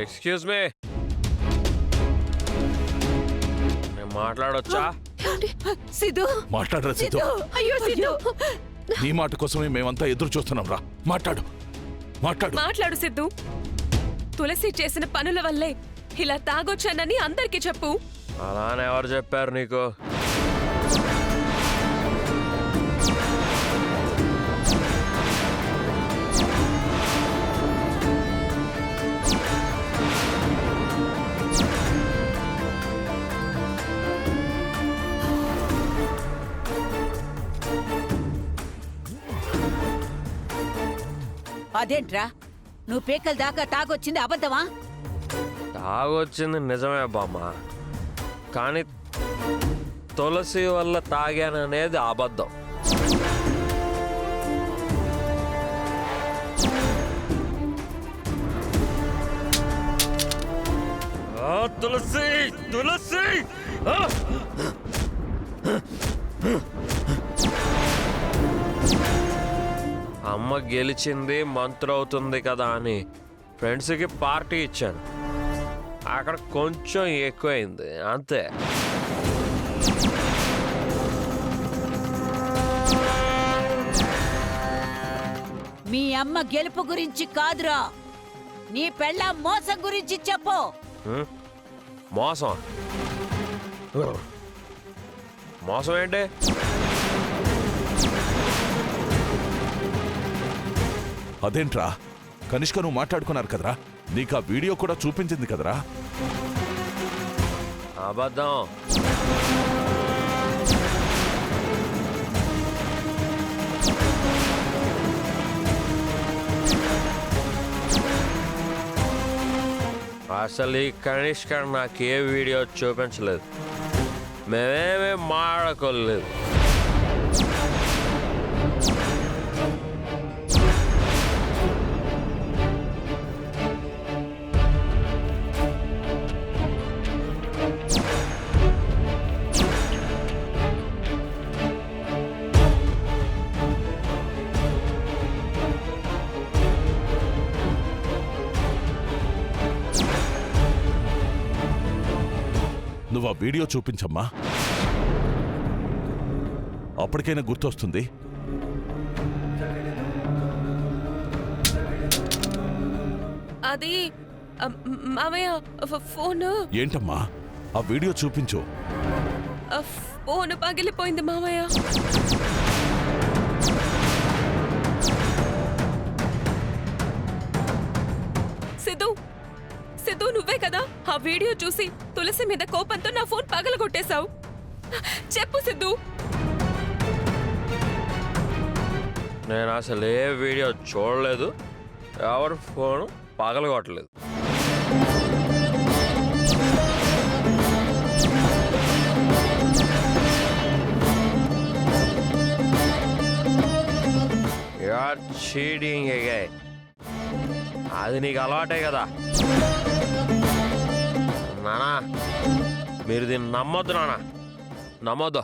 Excuse me, నేను మాట్లాడొచ్చా? సిద్ధు మాట్లాడరా సిద్ధు. అయ్యో సిద్ధు నీ మాట కోసమే మేమంతా ఎదురు చూస్తున్నాం రా. మాట్లాడు మాట్లాడు. మాట్లాడు సిద్ధు. తులసి చేసిన పనుల వల్లే ఇలా తాగొచ్చానని అందరికీ చెప్పు. అలానే ఎవరు చెప్పారు నీకు? అదేంట్రా నువ్వు పేకల దాకా తాగొచ్చింది అబద్ధమా? తాగొచ్చింది నిజమే బామ్మ, కానీ తులసి వల్ల తాగాననేది అబద్ధం. తులసి తులసి అమ్మ గెలిచింది మంత్రవుతుంది కదా అని ఫ్రెండ్స్కి పార్టీ ఇచ్చాను. అక్కడ కొంచెం ఎక్కువైంది అంతే. మీ అమ్మ గెలుపు గురించి కాదురా, నీ పెళ్ళాం మోసం గురించి చెప్పు. మోసం? మోసం ఏంటి? అదేంట్రా కనిష్క నువ్వు మాట్లాడుకున్నారు కదరా, నీకు ఆ వీడియో కూడా చూపించింది కదరా. అబద్ధం. అసలు ఈ కనిష్క నాకు ఏ వీడియో చూపించలేదు, మేమేమీ మాట్లాడుకోలేదు. నువ్వు ఆ వీడియో చూపించమ్మా, అప్పటికైనా గుర్తొస్తుంది. అది మామయ్య ఫోన్. ఏంటమ్మా ఆ వీడియో చూపించు. ఫోన్ పగిలిపోయింది మామయ్య. సిద్ధు సిద్ధు నువ్వే కదా ఆ వీడియో చూసి తులసి మీద కోపంతో నా ఫోన్ పగలగొట్టేశావు. చెప్పు సిద్ధు. నేను అసలు ఏ వీడియో చూడలేదు, ఎవరి ఫోన్ పగలగొట్టలేదు. You're cheating again. అది నీకు అలవాటే కదా నానా. మీరు దీన్ని నమ్మొద్దు నానా, నమ్మొద్దు.